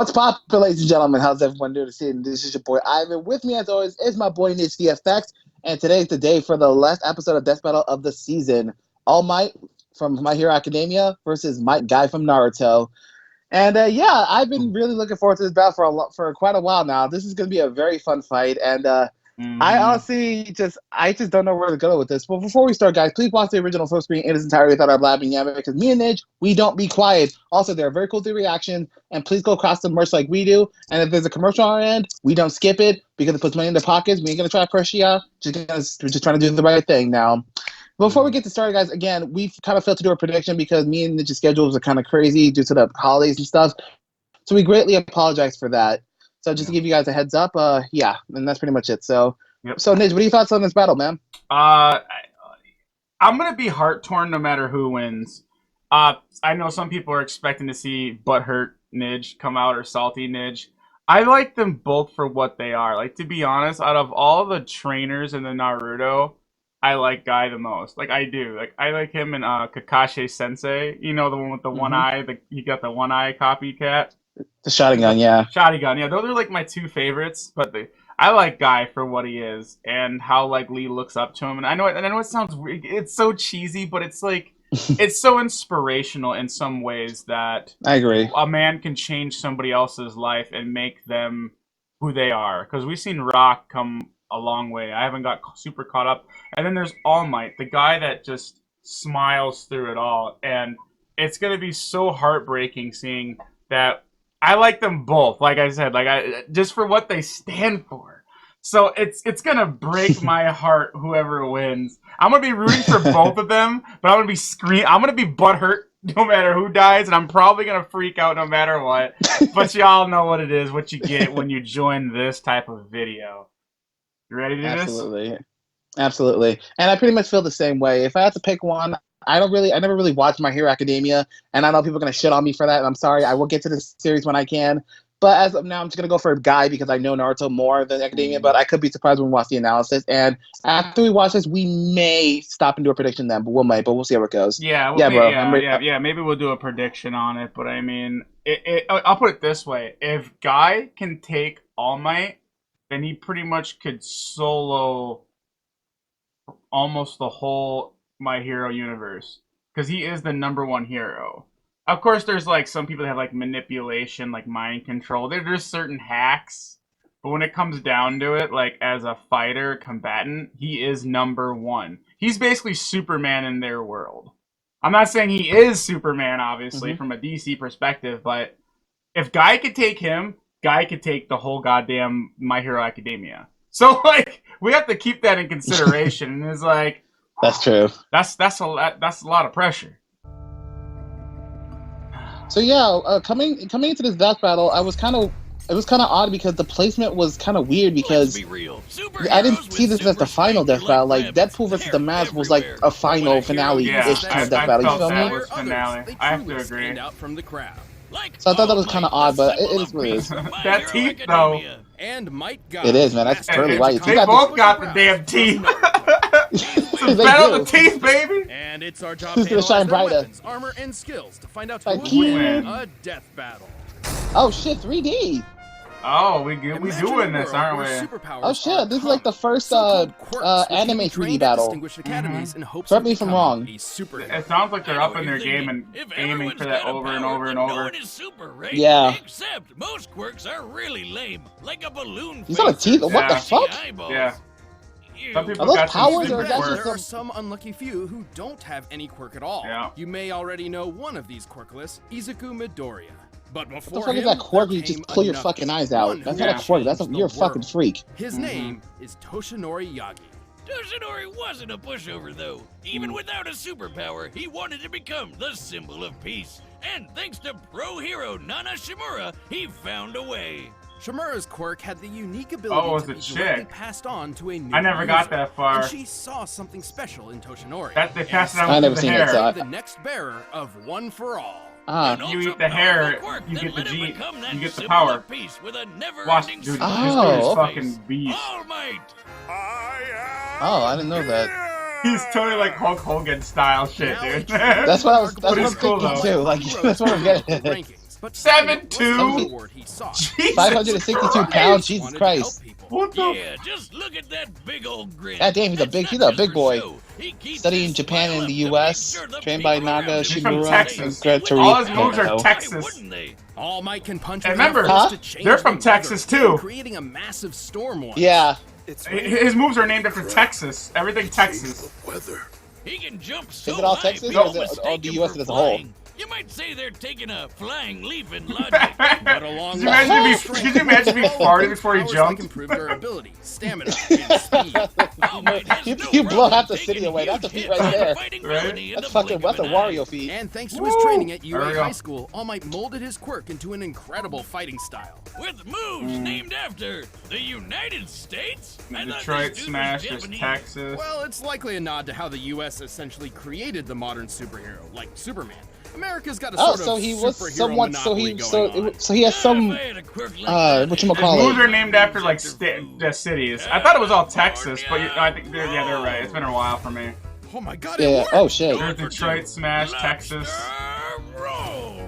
What's poppin', ladies and gentlemen? How's everyone doing this evening? This is your boy Ivan. With me, as always, is my boy NidgeDFX. And today's the day for the last episode of Death Battle of the season. All Might from My Hero Academia versus Might Guy from Naruto. And yeah, I've been really looking forward to this battle for quite a while now. This is going to be a very fun fight, and I honestly just don't know where to go with this. But before we start, guys, please watch the original full screen in its entirety without our blabbing yammer, because me and Nidge, we don't be quiet. Also, they're very cool to reaction, and please go across the merch like we do. And if there's a commercial on our end, we don't skip it because it puts money in their pockets. We ain't gonna try to pressure you. We're just trying to do the right thing now. Before we get to started, guys, again, we've kind of failed to do a prediction because me and Nidge's schedules are kind of crazy due to the holidays and stuff. So we greatly apologize for that. So just to give you guys a heads up, yeah, and that's pretty much it. So, so Nidge, what are your thoughts on this battle, man? I'm gonna be heart torn no matter who wins. I know some people are expecting to see butthurt Nidge come out or salty Nidge. I like them both for what they are. Like, to be honest, out of all the trainers in the Naruto, I like Guy the most. Like, I do. Like, I like him and Kakashi Sensei. You know, the one with the one eye. He got the one eye copycat. The Shotgun, yeah. Shotgun, yeah. Those are like my two favorites. But I like Guy for what he is and how like Lee looks up to him. And I know it sounds weird. It's so cheesy, but it's like it's so inspirational in some ways that I agree. A man can change somebody else's life and make them who they are. Because we've seen Rock come a long way. I haven't got super caught up. And then there's All Might, the guy that just smiles through it all. And it's going to be so heartbreaking seeing that. I like them both, like I said, just for what they stand for. So it's going to break my heart whoever wins. I'm going to be rooting for both of them, but I'm going to be butthurt no matter who dies, and I'm probably going to freak out no matter what. But y'all know what it is, what you get when you join this type of video. You ready to do this? Absolutely. And I pretty much feel the same way. If I had to pick one, I never really watched My Hero Academia, and I know people are going to shit on me for that, and I'm sorry. I will get to this series when I can. But as of now, I'm just going to go for a Guy because I know Naruto more than Academia, but I could be surprised when we watch the analysis. And after we watch this, we may stop and do a prediction then, but we'll see how it goes. Yeah, maybe we'll do a prediction on it, but I mean, I'll put it this way. If Guy can take All Might, then he pretty much could solo almost the whole My Hero universe, because he is the #1 hero. Of course, there's like some people that have like manipulation, like mind control. There's certain hacks, but when it comes down to it, like as a fighter combatant, he is #1. He's basically Superman in their world. I'm not saying he is Superman, obviously, from a DC perspective, but if Guy could take him, Guy could take the whole goddamn My Hero Academia. So like we have to keep that in consideration. And it's like, that's true. That's a lot of pressure. So yeah, coming into this death battle, it was kind of odd because the placement was kind of weird because I didn't see this as the final death battle. Like Deadpool versus the Mask was like a final finale-ish kind of death battle. You feel me? Finale. I have to agree. So I thought that was kind of odd, but it is what it is. That teeth though. It is, man. That's totally white. They both got the damn teeth. Battle the teeth, baby. And it's our job to to shine brighter. Weapons, armor, and skills to find out who will win a death battle. Oh shit, 3D. Oh, we doing this, aren't we? Oh shit, this is like the first anime 3D battle. Correct me if I'm wrong. It sounds like they're up in their game and aiming for that over and over and over. Yeah. Except most quirks are really lame, like a balloon. He's got a teeth. What the fuck? Yeah. Some people are those got powers or there are some unlucky few who don't have any quirk at all. Yeah. You may already know one of these quirkless, Izuku Midoriya. But before what the fuck is that quirk? You just pull your fucking eyes out. That's not a quirk. You're a fucking freak. His name is Toshinori Yagi. Toshinori wasn't a pushover, though. Even without a superpower, he wanted to become the symbol of peace. And thanks to pro hero Nana Shimura, he found a way. Shimura's quirk had the unique ability to be directly passed on to a new I never got that far. And she saw something special in Toshinori. They passed it on with the hair. The next bearer of One for All. You eat the hair, you get the G, you get the power. Watch, dude, this dude is fucking beast. Oh, I didn't know that. He's totally like Hulk Hogan style shit, dude. That's what I'm thinking too. Like, that's what I'm getting. But 7'2". he sought. 562 pounds. Jesus Christ. What the? Yeah, just look at that big old grin. God damn, he's a big boy. Studying Studying Japan and the U.S. Trained by Naga He's from Shimura Texas. and Greta All his moves are Rico. Texas. All Might can punch. And remember, to they're from Texas too. Creating a massive storm once. Yeah. His moves are named after Texas. Everything Texas. He can jump so Is it all high, Texas people or is it all mistake the him U.S. for as a whole? flying. You might say they're taking a flying leap in logic. But along Could you imagine being farted before he jumped? Improve durability, stamina, and speed. All Might has no You blow half the problem city taking away. That's a huge feat right hits there. and fighting Right? Melanie in That's the fucking, blink that's a of an eye. Wario feat. And thanks to his training at There we UA go. High School, All Might molded his quirk into an incredible fighting style. With moves named after the United States. I thought Detroit this dude was Smash is Japanese. Texas. Well, it's likely a nod to how the U.S. essentially created the modern superhero, like Superman. America's got a Oh, sort so of he was superhero somewhat. So monopoly he. going on. So he has some. If I had a quirk like that, What His moves you are named after like the cities. I thought it was all Texas, but I think they're right. It's been a while for me. Oh my god, it Yeah. worked! Oh shit. There's Detroit Smash, Texas.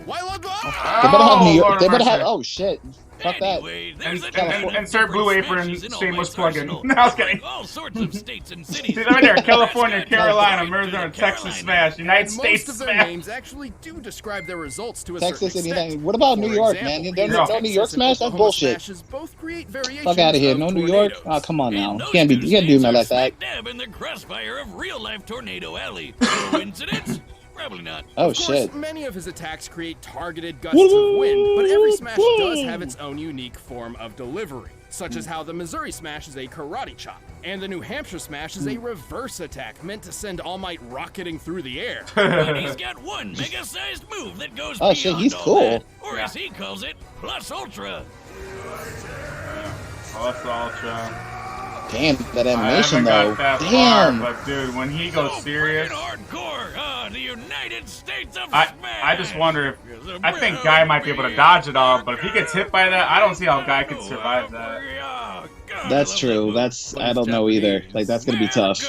Why They better have New York. Lord They of better have. mercy. Oh shit. Fuck that. Anyway, And, there's a and, ton of insert Blue different Apron smashes in All shameless Might's plug-in. arsenal. No, I was kidding. All sorts of states and cities. See, right there, California, Nebraska, Carolina, Detroit, Arizona, and Texas Carolina. Smash, United And States most of their Smash. names actually do describe their results to a Texas certain and extent. United. What about New For York, example, man? Don't No. New York Texas and Smash? That's Oklahoma bullshit. Smashes both create variations Fuck out of here. of No New York? tornadoes. Oh, come on now. And You those can't be. two You can't do states nothing are like that. smack dab in the crossfire of real-life Tornado Alley. Coincidence? Probably not. Oh Of course, shit. many of his attacks create targeted gusts of wind, but every smash does have its own unique form of delivery, such as how the Missouri Smash is a karate chop, and the New Hampshire Smash is a reverse attack meant to send All Might rocketing through the air. But he's got one mega-sized move that goes Oh, shit, beyond he's all cool. that, or as he calls it, plus ultra. Plus Ultra. Damn, that I animation haven't though. got that Damn. far, but dude, when he goes So serious, friggin' hardcore. The United States of I Smash. just wonder if I think Guy might be able to dodge it all, but if he gets hit by that, I don't see how Guy could survive that. That's true. That's I don't know either. Like that's gonna be tough.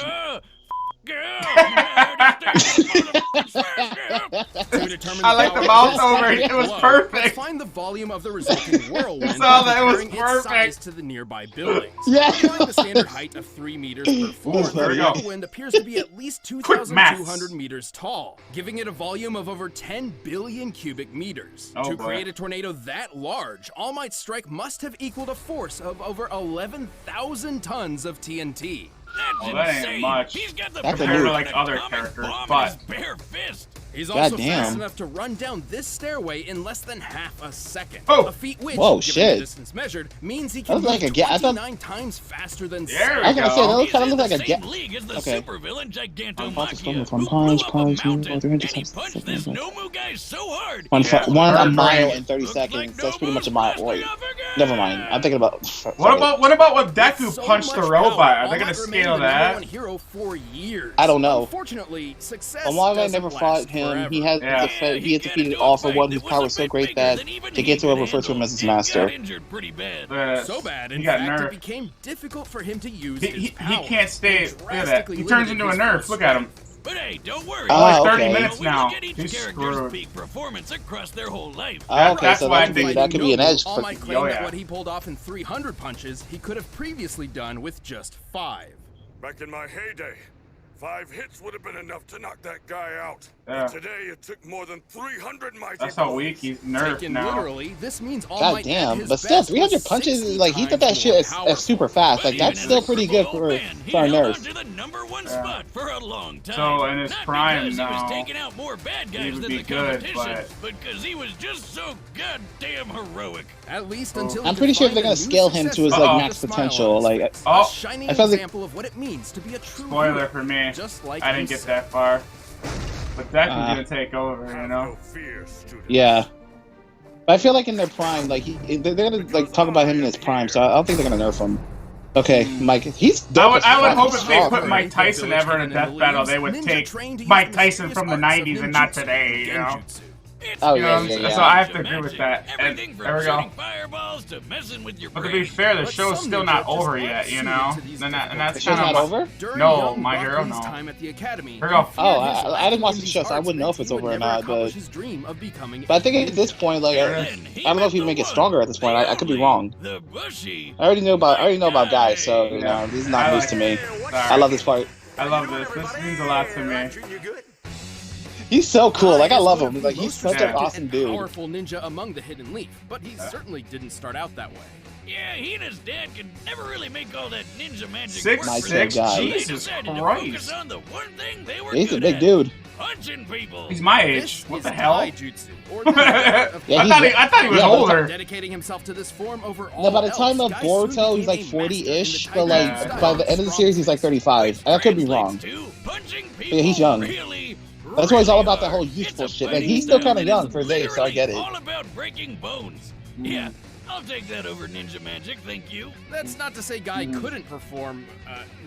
I like the mouth over it. It was perfect. Find the volume of the resulting whirlwind saw that, it was comparing its size perfect. to the nearby buildings. Yeah. Applying the standard height of 3 meters per floor, There we the go. whirlwind appears to be at least Quick maths. 2,200 meters tall, giving it a volume of over 10 billion cubic meters. Oh, To boy. create a tornado that large, All Might's strike must have equaled a force of over 11,000 tons of TNT. That's Well, that ain't insane. much. He's got the That's a power new- of like an other atomic characters, bomb in but- his bare fist. He's also Goddamn. fast enough to run down this stairway in less than half a second. Oh. A feat which, Whoa, given shit. the distance measured, means he That can was like move a ga- I thought- 29 times faster than There sound. we I was gonna say that go. looks kind of He's look like in a the ga- same league as the Okay. supervillain Punches from Gigantomachia, with one who punch, blew up a punch, mountain, or 300 and he times punched second, this okay. Nomu guy so hard. One, Yeah, one a her mile brain. in 30 Looks seconds. like That's pretty much a Nobu's mile. blasting Wait, off again. never mind. I'm thinking about. What about when Deku So punched the much robot? power, Are All they gonna Might remained scale the number that? one hero for years. I don't know. Unfortunately, success Why doesn't never last fought him? forever. He has Yeah. he had defeated All for One, whose power was so great that to get to him referred to him as his master. So bad, in He got fact, it nerfed. became difficult for him to use He, his he, power. he can't stay. and Look at that. drastically He turns limited into a his nerf. first Look at him. But hey, don't worry. Ah, Like 30 okay. minutes We now. look at each He's character's screwed. peak performance across their whole life. Okay, That's so why I that think could be an edge. All For, Might claim Oh, that yeah. what he pulled off in 300 punches, he could have previously done with just 5. Back in my heyday, 5 hits would have been enough to knock that guy out. Yeah. But today, it took more than 300 mighty That's how blows. weak he's nerfed Taken now. literally, this means All God Might at damn, his but still, best 300 was punches 60 is like he did that times shit more as powerful. super fast. But Like that's even still as a pretty crippled good old for man, he for a held nerf. on to the number one Yeah. spot for a long time. So, in his Not prime because he now, was taking out more bad he guys would than be the good, competition, but because he was just so goddamn heroic. At least until he I'm pretty could sure find they're a gonna new scale him to his success like Uh-oh. max with a smile potential. on his Like face. Oh. A shining I felt like- example of what it means to be a true Spoiler hero, for me. just like I didn't get that far. But Deku's gonna take over, you Have know? no fear, student. yeah. But I feel like in their prime, like they're gonna like talk about him in his prime, so I don't think they're gonna nerf him. Okay, Mike, he's dope. I would as fuck. hope He's if they strong. put Mike Tyson ever in a death battle, they would take Mike Tyson from the 90s and not today, you know? It's Oh, You know, yeah, yeah, so yeah. I have to agree with that. And Everything there from we go. shooting fireballs to messing with your But to brain. be fair, the But show's some still ninja not just over aren't yet, you suited know? to these And difficult that's The show's kind not of over? During No, young My Hero, Buckley's no. time at the academy, Here we go. he feared Oh, his I lack didn't watch in the these show, so I arts wouldn't know meant if it's he would over or never not, accomplish but- his dream of becoming But I think a at this ninja. point, like, There I it is. don't know if he make it stronger at this point. I could be wrong. The bushy. I already know about guys, so you Yeah. know this is not I news like to me. it. I love this part. I love this. This means a lot to me. He's so cool. Like I Guy love is one him. of the Like he's most such an respected awesome and dude. powerful ninja among the Hidden Leaf, but he certainly didn't start out that way. Yeah, he and his dad could never really make all that ninja magic 6'6", work for Nice them. guy. So they Jesus decided to Christ. focus on the one thing they were He's a good big at, dude. punching people. He's my This age. What is the hell? taijutsu, or the art of Yeah, I thought he was yeah, but- older. dedicating himself to this form over all No, by the time else, of Guy soon Boruto, he's became like a master 40-ish, in the but like taijutsu style by the of end of the strong series, he's like fist. 35. I could be wrong. To punching Yeah, he's young. Really, That's why he's all really about that hard. whole youthful It's a shit. Like fighting he's still style kind of that young is for his age, so I get it. all about breaking bones. Yeah, I'll take that over ninja magic, thank you. That's not to say Guy couldn't perform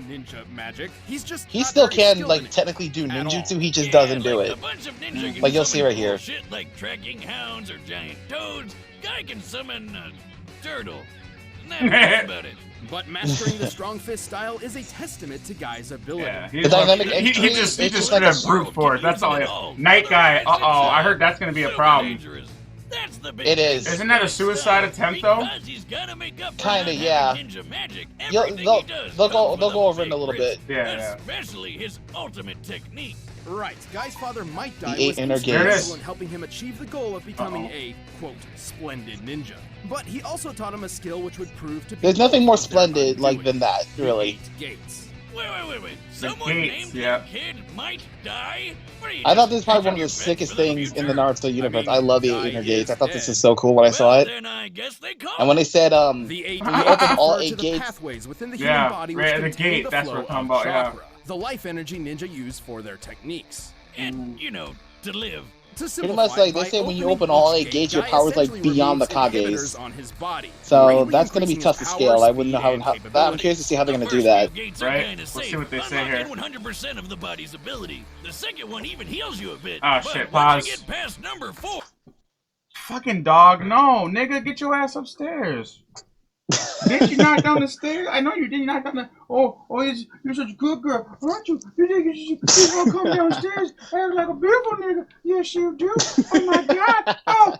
ninja magic. He's just He not still very can skilled in like it. technically do At ninjutsu. all. He just Yeah, doesn't do like it. A bunch of ninja can Like you'll see summon right here. cool shit like tracking hounds or giant toads. Guy can summon a turtle. And that's about it. But mastering the strong fist style is a testament to Guy's ability. Yeah, The dynamic he entry, just it's straight like up a- brute force. That's all. Night guy. I heard that's gonna be a Super problem. dangerous. That's the big It thing. is. Isn't that a suicide attempt though? Because he's gotta make up for Kinda, not yeah. having ninja magic. You'll- Everything they'll- he does they'll go- comes they'll with go over it in a big little risk, bit. Yeah. Especially his ultimate technique. Right. Guy's father, Might Guy, The was 8 inner There it is. instrumental in helping him achieve the goal of becoming a, quote, splendid ninja. But he also taught him a skill which would prove to be There's nothing more of their splendid like undoing. than that, The really. 8 gates. Wait. Someone gates, named yeah. their kid might die? What are you, I thought just this is probably hedging one of your the bets sickest for the things in the future? Naruto universe. mean, I love the Guy 8 inner gates. I is thought this dead. is so cool when I saw Well, it. then I guess they call And when they said The 8 when you open all refer 8 to the gates, pathways within the Yeah, human body which right at the contain gate, the that's flow what we're of talking about, yeah. chakra, the life energy ninja use for their techniques. and, to live. To Pretty much simplify, like they by say when you opening open all each 8 gates, your Guy power's like essentially beyond the removes Kages. inhibitors on his body, So greatly that's gonna be increasing tough to his scale. power, I wouldn't know speed, how. and I'm capability. curious to see how they're The gonna do first that. few gates are Right? kinda Let's safe, see what they say here. unlocking 100% of the body's ability. The second one even heals you a bit. Ah, but shit, once pause. you get past number 4, Fucking dog, no, nigga, get your ass upstairs. Didn't you knock down the stairs? I know you did. You knock down the. You're such a good girl, aren't you? You think you gonna come downstairs act like a beautiful nigga? Yes, you do. Oh my god! Oh!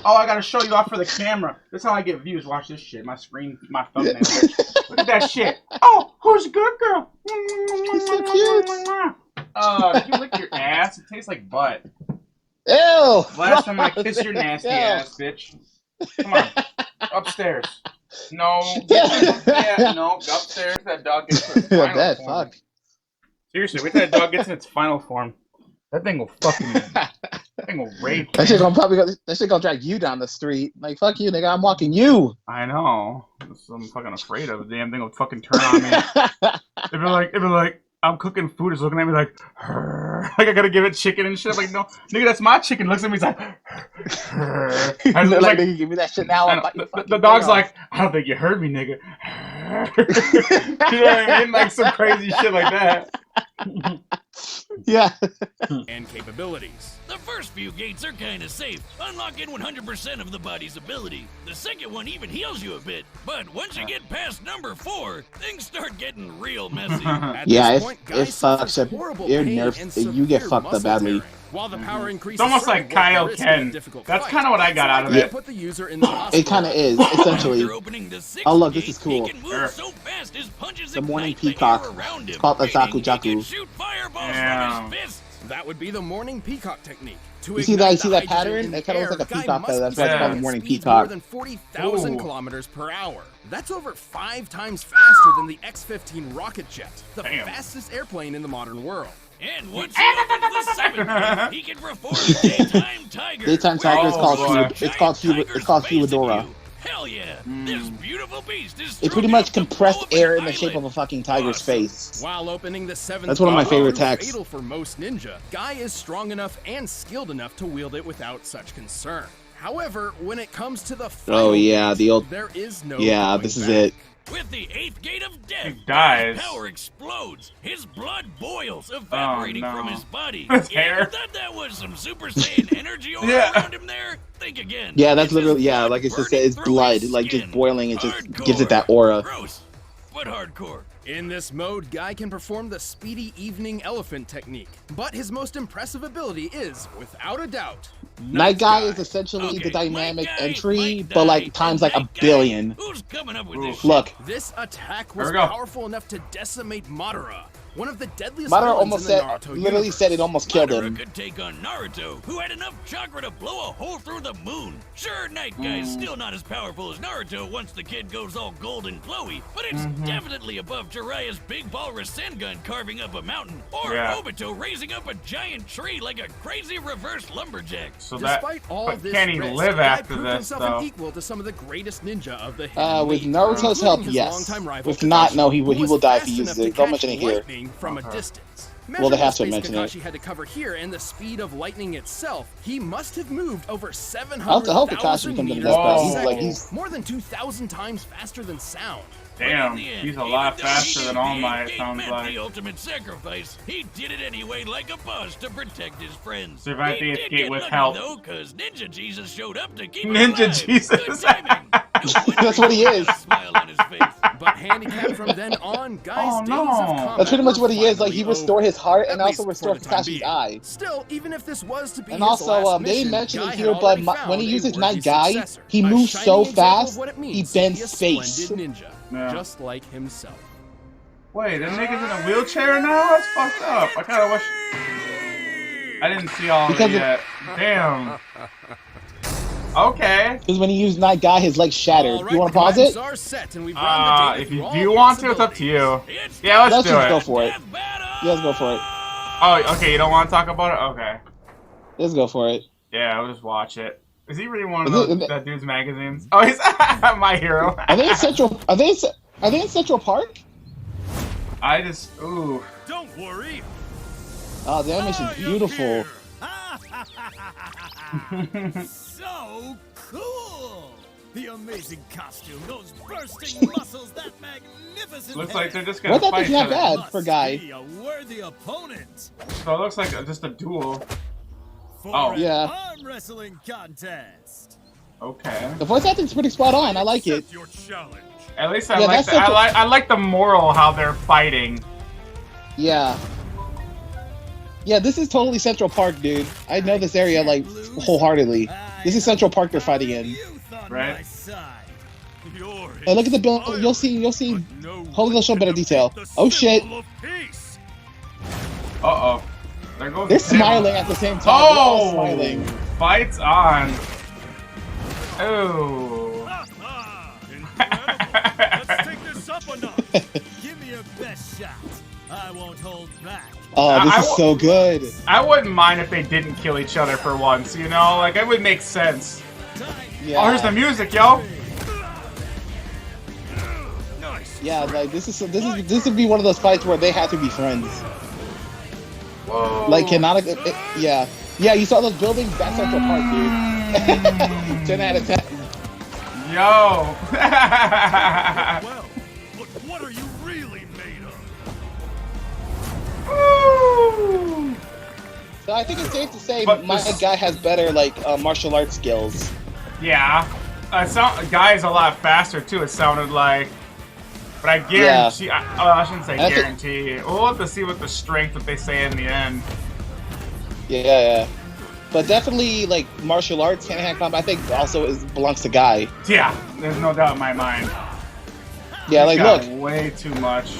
I gotta show you off for the camera. That's how I get views. Watch this shit. My screen, my thumbnail. Look at that shit. Oh, who's a good girl? He's so cute. You lick your ass. It tastes like butt. Ew! Last time I kissed your nasty Ew. ass, bitch. Come on. Upstairs. No. Yeah, no. Upstairs. That dog gets to its final That form. fuck. Seriously, wait till that dog gets in its final form. That thing will fucking. That thing will rape. That shit gonna drag you down the street. Like fuck you, nigga. I'm walking you. I know. That's what I'm fucking afraid of. The damn thing will fucking turn on me. It'd be like, I'm cooking food. It's looking at me like I gotta give it chicken and shit. I'm like, no, nigga, that's my chicken. Looks at me, he's like, Like, like nigga, give me that shit now. I I'll know, bite your the fucking dog's tail. like, I don't think you heard me, nigga. You know what I mean? Like some crazy shit like that. Yeah. and capabilities. the first few gates are kinda safe, unlocking 100% of the body's ability. The second one even heals you a bit, but once you get past number 4, things start getting real messy. At Yeah, this if- point, Guy if suffers fucks up, horrible you're pain nerfed, and you get severe fucked up muscle badly. tearing. While the power increases, It's almost certainly like worth the Kyle risk in a Ken. difficult That's fight. kind of what I got out of It's it. like put the user in the It hospital. kind of is, essentially. After opening the sixth Oh, look, this gate, is cool. He can move so fast his punches The morning ignite the peacock. air around him, It's called the meaning he Zaku can Jaku. shoot fireballs Yeah. from his fists. That would be the morning peacock technique. To You see ignite that? See the that hydrogen pattern? in It kind of the looks like a air, peacock. Guy Though. must That's why it's be called the at morning speeds peacock. more than 40,000 Ooh. kilometers per hour. That's over 5 times faster than the X-15 rocket jet, the Damn. fastest airplane in the modern world. And once he opens the seventh gate, he can perform Daytime Tiger. Daytime Tiger is Oh, called boy. It's called Huidora. Hell yeah! This beautiful beast is It pretty strong much enough to compressed blow up an air in the shape of island. a fucking tiger's Awesome. face. While opening the 7th That's one of my gate favorite proved attacks. fatal for most ninja, Guy is strong enough and skilled enough to wield it without such concern. However, when it comes to the final there is no going this is back. it. With the 8th gate of death, He dies. his power explodes. His blood boils, evaporating no. from his body. His Yeah, hair. you thought that was some Super Saiyan energy aura Yeah. around him there? Think again. Yeah, that's It's his literally blood like it just burning said, it's through blood, his like just skin. boiling. It just gives it Hardcore. that aura. Gross, but hardcore. In this mode, Guy can perform the speedy evening elephant technique, but his most impressive ability is, without a doubt, Night Guy is essentially Okay, the dynamic Mike Guy, entry, Mike but like Guy, times like a Mike Guy. billion. Who's coming up with this Look, shit? This attack There was we go. powerful enough to decimate Madara, one of the deadliest Madara villains almost in said, the Naruto literally universe. said it almost killed Madara him. could take on Naruto, who had enough chakra to blow a hole through the moon. Sure, Night Guy's still not as powerful as Naruto once the kid goes all gold and glowy, but it's definitely above Jiraiya's big ball Rasengan carving up a mountain, or Yeah. Obito raising up a giant tree like a crazy reverse lumberjack. So that, Despite all but this can he risk, live Guy after proved this himself though? an equal to some of the greatest ninja of the Hidden With League, Naruto's help, including his yes. longtime rival, If not, no, he Kakashi, will who was die if he fast uses enough it. to Don't catch mention it here. lightning from a distance. Well, they Measuring have to the space mention it. Kakashi had to cover here and the speed of lightning itself, he must have moved over I hope 700,000 Kakashi becomes the meters best per battle. second, He's more than 2,000 times faster than sound. Damn, But in the end, he's a even lot though faster he than knew All the Might, eighth gate sounds meant like. the ultimate sacrifice, he did it anyway like a boss to protect his friends. Survived He the did escape get with lucky, help. though, 'cause Ninja Jesus showed up to keep him Ninja alive. Jesus. Good timing. No wonder That's what he always is. had a smile on his face. But handicapped from then on, Guy's Oh, days no. of combat That's pretty much were what he is. Like, he finally restored over. his heart and At also least restored for the time Kakashi's being. eye. Still, even if this was to be And his also, last they mission, mentioned it Guy here, had but already when he found uses a Night worthy Guy, successor, he a moves shining so example of fast, what it he means to bends be a space. splendid ninja, Yeah. just like himself. Wait, that nigga's in a wheelchair now? That's fucked up. I kinda wish... I didn't see all of Because it yet. Damn. Okay. Because when he used Night Guy, his legs shattered. All right, You want the to pause combatants it? are set, and we've run the If data you through do all want to, it's up to you. It's Yeah, let's Let's do just it. go for it. death battle! Yeah, let's go for it. Oh, okay, you don't want to talk about it? Okay. Let's go for it. Yeah, I'll just watch it. Is he reading one of Is it- those, is it- that dude's magazines? Oh, he's My Hero. Are they in Central? Are they in Central Park? I just... Ooh. Don't worry. Oh, the animation's beautiful. So cool! The amazing costume, those bursting muscles, that magnificent Looks hair. like they're just gonna What that fight is each not other. bad Must for Guy. be a worthy opponent So it looks like just a duel. for Oh. an Yeah. arm wrestling contest. Okay. The voice acting's pretty spot on. I like it. Accept your challenge. At least I Yeah, like that's the, such a- I like the moral how they're fighting. Yeah. Yeah, this is totally Central Park, dude. I know this area like wholeheartedly. This is Central Park they're fighting in. Youth on Right. my side. You're Hey, look at the build. You'll see. Hold on, they'll show better detail. Oh shit! Uh-oh. There goes They're the smiling at the same time. They're Oh! all smiling. Fights on. Oh. Let's take this up a notch. Give me your best shot. I won't hold back. Oh, this I is so good. I wouldn't mind if they didn't kill each other for once, you know? Like, it would make sense. Yeah. Oh, here's the music, yo. Nice. Yeah, like this would be one of those fights where they have to be friends. Whoa. Like canonically, yeah. You saw those buildings? That's Central Park, dude. 10 out of 10. Yo. Well, but what are you really made of? Woo. So I think it's safe to say But my this- guy has better like martial arts skills. Yeah. Guy's a lot faster, too, it sounded like. But I guarantee... I shouldn't say I think- guarantee. We'll have to see what the strength that they say in the end. Yeah. But definitely like martial arts, hand-to-hand combat. I think also belongs to Guy. Yeah, there's no doubt in my mind. Yeah, He's like got look. way too much.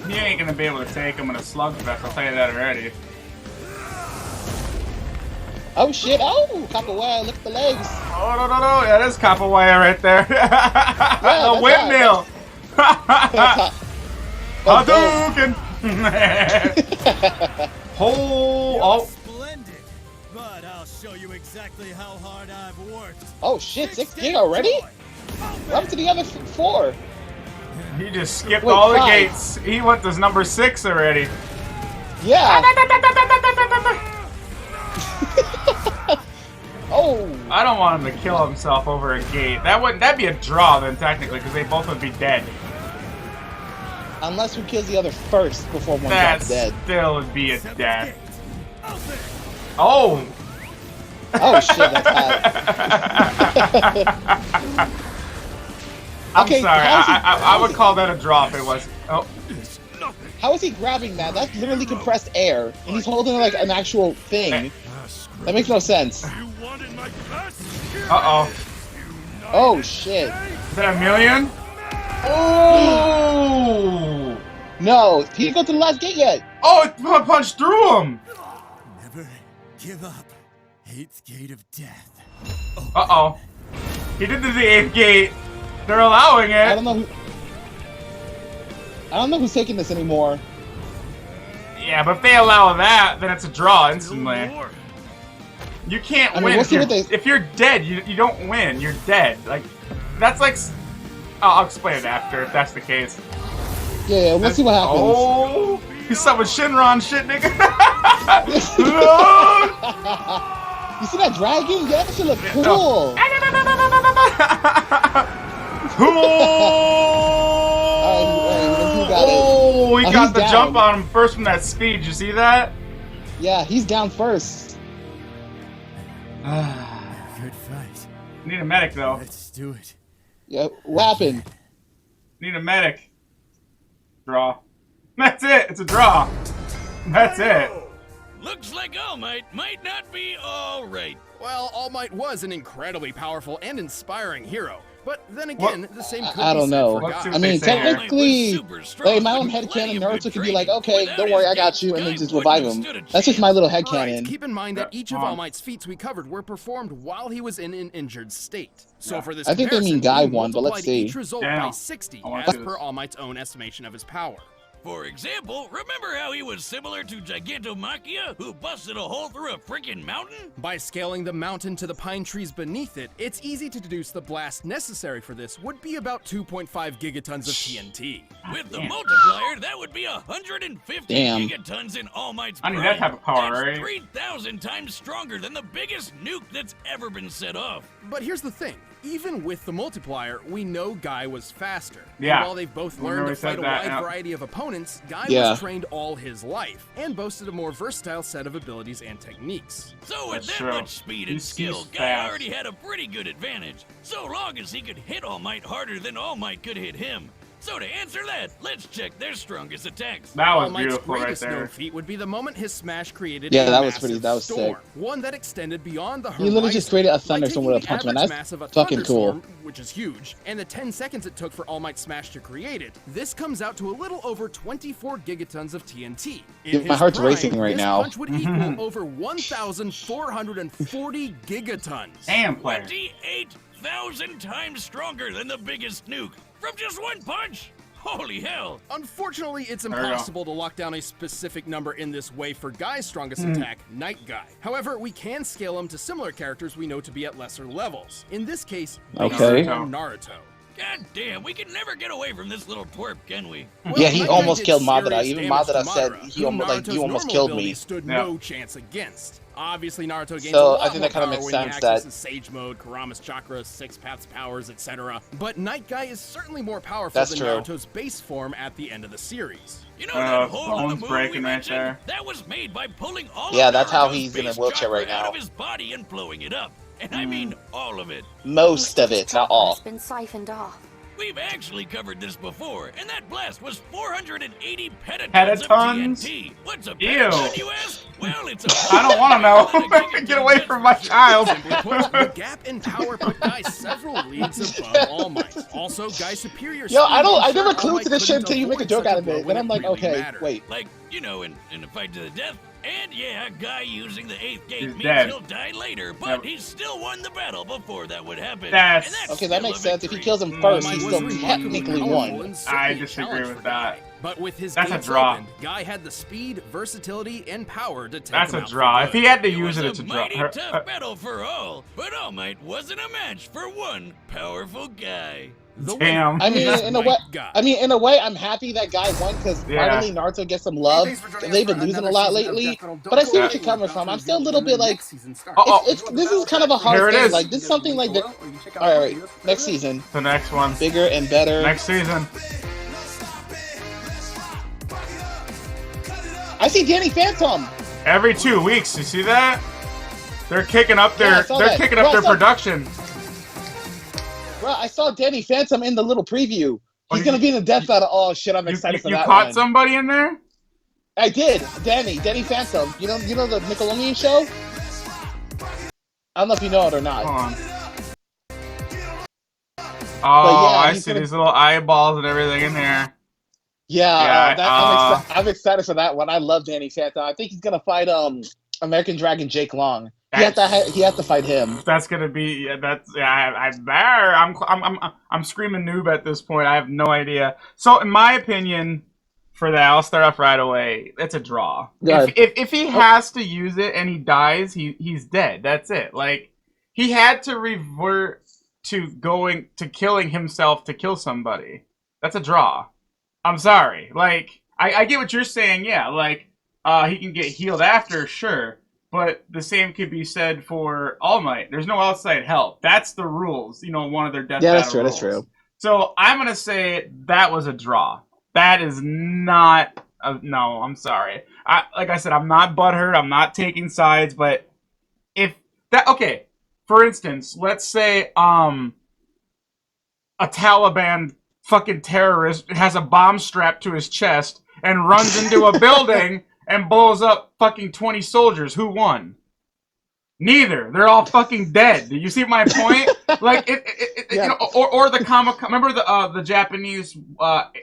He ain't gonna be able to take him in a slugfest, I'll tell you that already. Oh shit! Oh, Capoeira, look at the legs. Oh, no. Yeah, there's Capoeira right there. The that's windmill. That's Hadouken. Oh. Splendid. But I'll show you exactly how hard I've worked. Oh shit! 6 gig already? What happened to the other 4? He just skipped Wait, all the 5. gates. He went to number 6 already. Yeah. Oh! I don't want him to kill himself over a gate. That'd be a draw then technically, because they both would be dead. Unless who kills the other first before one That gets dead. still would be a death. Oh! Oh shit, that's bad. I'm Okay, sorry. how is he- I would call that a draw if it was. Oh. How is he grabbing that? That's literally compressed air, and he's holding like an actual thing. That makes no sense. Uh-oh. Oh shit. Is that a million? Oh! No, he didn't go to the last gate yet. Oh, it punched through him! Never give up. Eighth gate of death. Uh-oh. He did the 8th gate. They're allowing I it. don't know who's taking this anymore. Yeah, but if they allow that, then it's a draw instantly. You can't I mean, win. we'll see what If you're dead, you don't win. You're dead. Like, that's like... I'll explain it after, if that's the case. Yeah, let's see what happens. Oh! He's some Shinron shit, nigga. You see that dragon? Yeah, that shit look cool. Oh, he got the down. jump on him first from that speed. You see that? Yeah, he's down first. Good fight. Need a medic though. Let's do it. Yeah, what happened? Need a medic. Draw. That's it. It's a draw. That's it. Looks like All Might might not be all right. Well, All Might was an incredibly powerful and inspiring hero. But then again, the same could I be don't said know. for Let's see Guy. what I mean, they say here. technically, like my own headcanon, Naruto could be like, okay, don't worry, I got you, and then just revive him. That's just my little Alright, headcanon. keep in mind that each of All Might's feats we covered were performed while he was in an injured state. So for this I think they mean comparison, Guy won, but let's multiplied see. each result Damn. by 60 I wanna as see per this. All Might's own estimation of his power. For example, remember how he was similar to Gigantomachia, who busted a hole through a freaking mountain? By scaling the mountain to the pine trees beneath it, it's easy to deduce the blast necessary for this would be about 2.5 gigatons of TNT. With the multiplier, that would be 150 Damn. gigatons in All Might's I need brain. that type of power, That's right? 3,000 times stronger than the biggest nuke that's ever been set off. But here's the thing, even with the multiplier, we know Guy was faster. Yeah. And while they've both Remember learned we to fight said a that, wide yeah. variety of opponents, Guy Yeah. was trained all his life, and boasted a more versatile set of abilities and techniques. So with That's that true. much speed and He's skill, Guy fast. already had a pretty good advantage. So long as he could hit All Might harder than All Might could hit him. So to answer that, let's check their strongest attacks. That All was Might's beautiful right greatest known there. feat would be the moment his smash created Yeah, a that was massive pretty- that was storm, sick. one that extended beyond the He literally just horizon. created a By thunderstorm taking with a the punch, man. average That's mass of a fucking cool. thunderstorm, which is huge, and the 10 seconds it took for All Might's smash to create it, this comes out to a little over 24 gigatons of TNT. In Dude, my his heart's prime, racing right this now. punch would equal over 1,440 gigatons. Damn player. 28,000 times stronger than the biggest nuke from just one punch. Holy hell. Unfortunately, it's we go. impossible to lock down a specific number in this way for Guy's strongest Hmm. attack, Night Guy. However, we can scale him to similar characters we know to be at lesser levels. In this case, Okay. Naruto. God damn, we can never get away from this little twerp, can we? Well, Yeah, he Night Guy almost did killed Madara. serious Even damage to Madara said Madara, he almost- whom like, you Naruto's almost normal killed me. abilities stood Yeah. no chance against. Obviously, Naruto gains So, a lot I think more that kinda power makes when he sense that- accesses Sage Mode, Kurama's Chakra, Six Paths powers, etc. But Night Guy is certainly more powerful That's than true. Naruto's base form at the end of the series. You know that hole in the bones moon breaking we right mentioned? there. That was made by pulling all Yeah, of that's how Naruto's he's in a base wheelchair right chakra out now. of his body and blowing it up. And I mean all of it. Most of it, not all. Has been siphoned off. We've actually covered this before, and that blast was 480 petatons Petatons? of TNT. What's a Ew. petaton, you ask? Well, it's a I don't want to know. Get away from my child. Simply put, the gap in power put Guy several leagues above All Might. Also, Guy's superior Yo, speed I never ensured All clued Might to this shit couldn't until you make a avoid joke such out of blow it. when Then I'm like, really okay, mattered. wait. Like, you know, in a fight to the death. And yeah, a guy using the 8th gate He's means dead. he'll die later, but Never- he still won the battle before that would happen. That's- And that's Okay, that still makes a sense. If he victory. kills him All first, Might he was still remarkably technically powerful won. and certainly I a disagree challenge with for that. Guy. But with his That's a gates draw. opened, Guy had the speed, versatility, and power to take That's him a out draw. for If good. he had to It use was it, it's a draw. mighty tough battle for all, but All Might wasn't a match for one powerful guy. The Damn. winner I mean, is in a way, Guy. I'm happy that Guy won because Yeah. finally Naruto gets some love. They've been losing a lot lately, but I see what you're coming from. I'm still a little bit like, this is kind of a hard Here it thing. is. Like, this is something like that. All right, next season, The next one. bigger and better. Next season. I see Danny Phantom. Every 2 weeks. You see that? They're kicking up their. Yeah, I saw they're that. kicking Bro, up I their saw- production. Bro, I saw Danny Phantom in the little preview. He's Oh, gonna be in the death battle. Oh shit, I'm excited for You that caught one. somebody in there? I did. Danny Phantom. You know the Nickelodeon show? I don't know if you know it or not. Hold on. Oh, yeah, I he's see gonna- these little eyeballs and everything in there. Yeah, Yeah, I'm excited for that one. I love Danny Phantom. I think he's gonna fight American Dragon Jake Long. He has to fight him. That's gonna be. Yeah, that's. Yeah, I'm screaming noob at this point. I have no idea. So, in my opinion, for that, I'll start off right away. It's a draw. Good. If he has to use it and he dies, he's dead. That's it. Like, he had to revert to killing himself to kill somebody. That's a draw. I'm sorry. Like, I get what you're saying. Yeah, like, he can get healed after, sure. But the same could be said for All Might. There's no outside help. That's the rules. One of their death battle that's true. rules. That's true. So I'm gonna say that was a draw. That is not. No, I'm sorry. Like I said, I'm not butthurt. I'm not taking sides. But if that, okay, for instance, let's say a Taliban fucking terrorist has a bomb strapped to his chest and runs into a building and blows up fucking 20 soldiers. Who won? Neither. They're all fucking dead. Do you see my point? Like, Yeah. or the remember the Japanese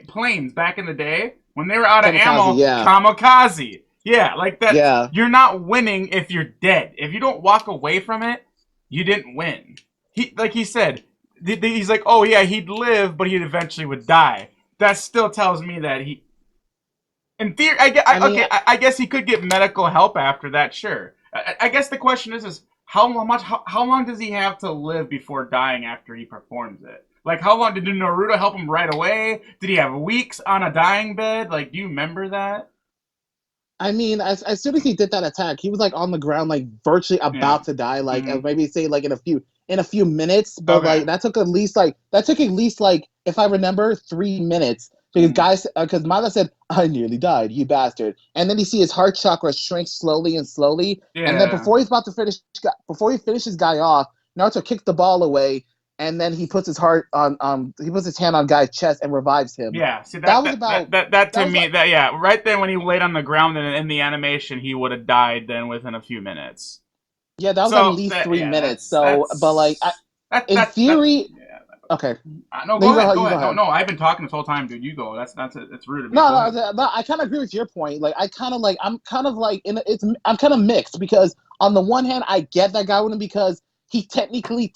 planes back in the day when they were out of ammo? Yeah. Kamikaze. Yeah, like that. Yeah. You're not winning if you're dead. If you don't walk away from it, you didn't win. He said, he's like, oh yeah, he'd live, but he eventually would die. That still tells me that he. In theory, I guess he could get medical help after that. Sure. I guess the question is how long does he have to live before dying after he performs it? Like, how long did Naruto help him right away? Did he have weeks on a dying bed? Like, do you remember that? I mean, as soon as he did that attack, he was like on the ground, like virtually about to die. Like maybe say like in a few minutes, but Okay. like that took at least if I remember 3 minutes. Because because Mada said, "I nearly died, you bastard," and then you see his heart chakra shrink slowly and slowly, and then before he's about to before he finishes Guy off, Naruto kicks the ball away, and then he puts his hand on Guy's chest and revives him. Yeah, see that was about that to me. Right then when he laid on the ground in the animation, he would have died then within a few minutes. Yeah, that was at least 3 minutes. But like, in theory. Okay. No, go ahead. No, I've been talking this whole time, dude. You go. That's rude of me. No, I kind of agree with your point. Like, I'm kind of mixed because on the one hand, I get that guy winning because he technically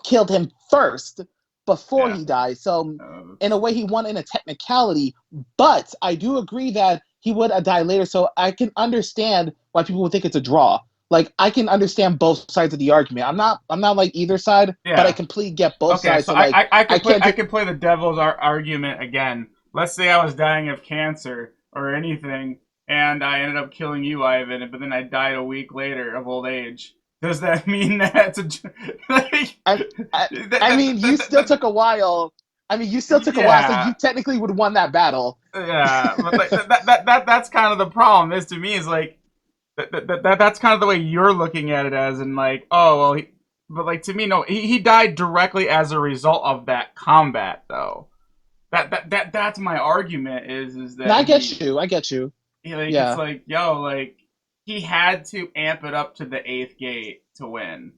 killed him first before he died. So in a way, he won in a technicality. But I do agree that he would have died later. So I can understand why people would think it's a draw. Like, I can understand both sides of the argument. I'm not like either side, but I completely get both sides. So like, I can play the devil's argument again. Let's say I was dying of cancer or anything, and I ended up killing you, Ivan, but then I died a week later of old age. Does that mean that's I mean, you still took a while. So you technically would have won that battle. Yeah, but like, that's kind of the problem. Is to me is like. That's kind of the way you're looking at it as in like, oh well, but like to me, no, he died directly as a result of that combat though. That's my argument is that I get you. It's like, yo, like he had to amp it up to the 8th gate to win.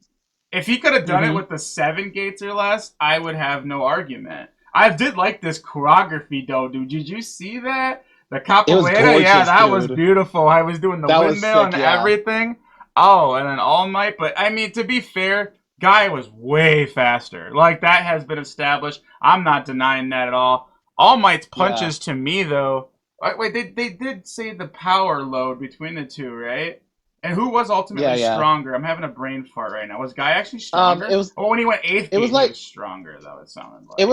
If he could have done it with the 7 gates or less, I would have no argument. I did like this choreography though, dude. Did you see that? The capoeira, that was beautiful. I was doing the windmill and everything. Oh, and then All Might. But, I mean, to be fair, Guy was way faster. Like, that has been established. I'm not denying that at all. All Might's punches to me though. Wait, they did say the power load between the two, right? And who was ultimately stronger? I'm having a brain fart right now. Was Guy actually stronger? It was. Oh, when he went 8th It was gate, like he was stronger though. It sounded like. It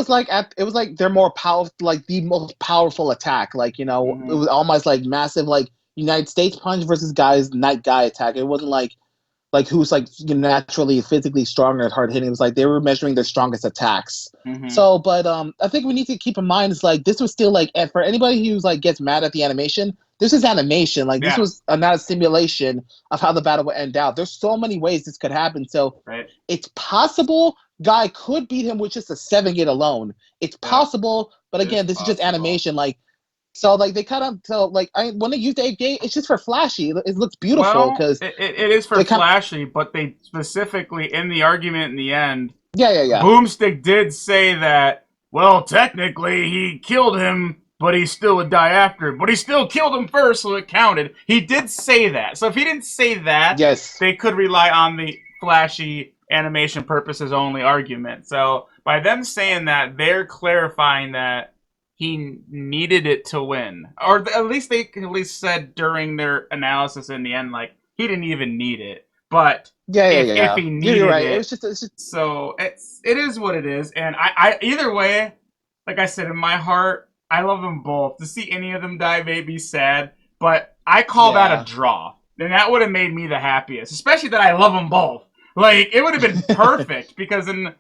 was like they're more powerful, like the most powerful attack. Like it was almost like massive, like United States punch versus Guy's Night Guy attack. It wasn't like who's like naturally physically stronger and hard hitting. It was like they were measuring their strongest attacks. So, but I think we need to keep in mind is like this was still like for anybody who's like gets mad at the animation. This is animation. Like this was not a simulation of how the battle would end out. There's so many ways this could happen. So it's possible Guy could beat him with just a 7-gate alone. It's possible, but again, this is just animation. Like. So like they kind of when they use the 8-gate, it's just for flashy. It looks beautiful because it is for flashy, but they specifically in the argument in the end, Boomstick did say that. Well, technically he killed him, but he still would die after. But he still killed him first, so it counted. He did say that. So if he didn't say that, they could rely on the flashy animation purposes only argument. So by them saying that, they're clarifying that he needed it to win, or at least they at least said during their analysis in the end, like he didn't even need it. But if he needed it, it was just so it is what it is. And I either way, like I said, in my heart, I love them both. To see any of them die may be sad, but I call that a draw. And that would have made me the happiest, especially that I love them both. Like it would have been perfect because in.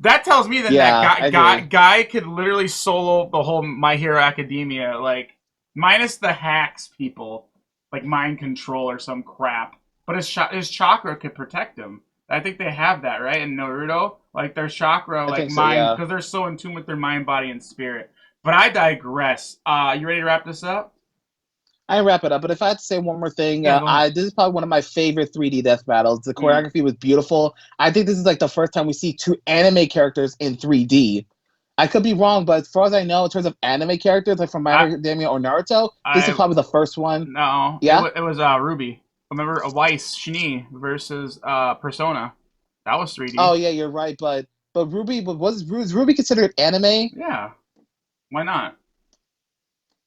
That tells me that guy could literally solo the whole My Hero Academia, like, minus the hacks people, like mind control or some crap. But his chakra could protect him. I think they have that, right? In Naruto? Like, their chakra, like, mind, because they're so in tune with their mind, body, and spirit. But I digress. You ready to wrap this up? I wrap it up, but if I had to say one more thing, this is probably one of my favorite 3D death battles. The choreography was beautiful. I think this is like the first time we see 2 anime characters in 3D. I could be wrong, but as far as I know, in terms of anime characters, like from My Hero Academia or Naruto, this is probably the first one. No, it was Ruby. Remember Weiss Schnee versus Persona. That was 3D. Oh yeah, you're right, but Ruby was Ruby considered anime? Yeah, why not?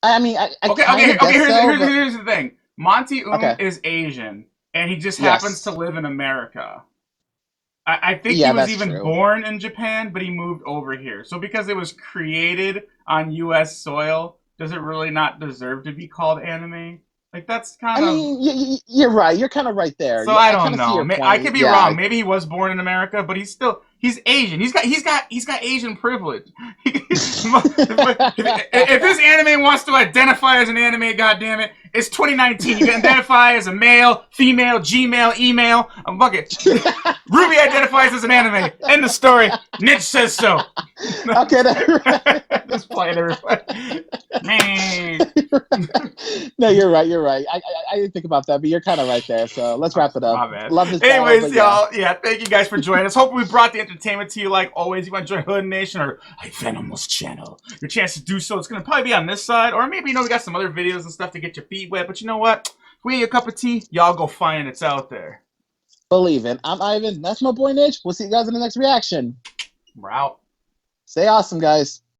I mean, I here's the thing. Monty is Asian, and he just happens to live in America. I think he was even born in Japan, but he moved over here. So because it was created on U.S. soil, does it really not deserve to be called anime? Like that's kind of. I mean, you're right. You're kind of right there. So I don't know. I could be wrong. Maybe he was born in America, but he's Asian. He's got Asian privilege. If this anime wants to identify as an anime, goddammit, it's 2019. You can identify as a male, female, Gmail, email. I'm bucket. Ruby identifies as an anime. End of story. Nidge says so. Okay, that's right. Just playing everybody. No, you're right. You're right. I didn't think about that, but you're kind of right there. So let's wrap it up. My bad. Love this. Anyways, y'all, thank you guys for joining us. Hope we brought the entertainment to you like always. You want to join Hood Nation or Ivanimal's channel? Your chance to do so. It's going to probably be on this side, or maybe, we got some other videos and stuff to get your feet wet. But you know what? If we ain't a cup of tea, y'all go find it. It's out there. Believe it. I'm Ivan. That's my boy Nidge. We'll see you guys in the next reaction. We're out. Stay awesome, guys.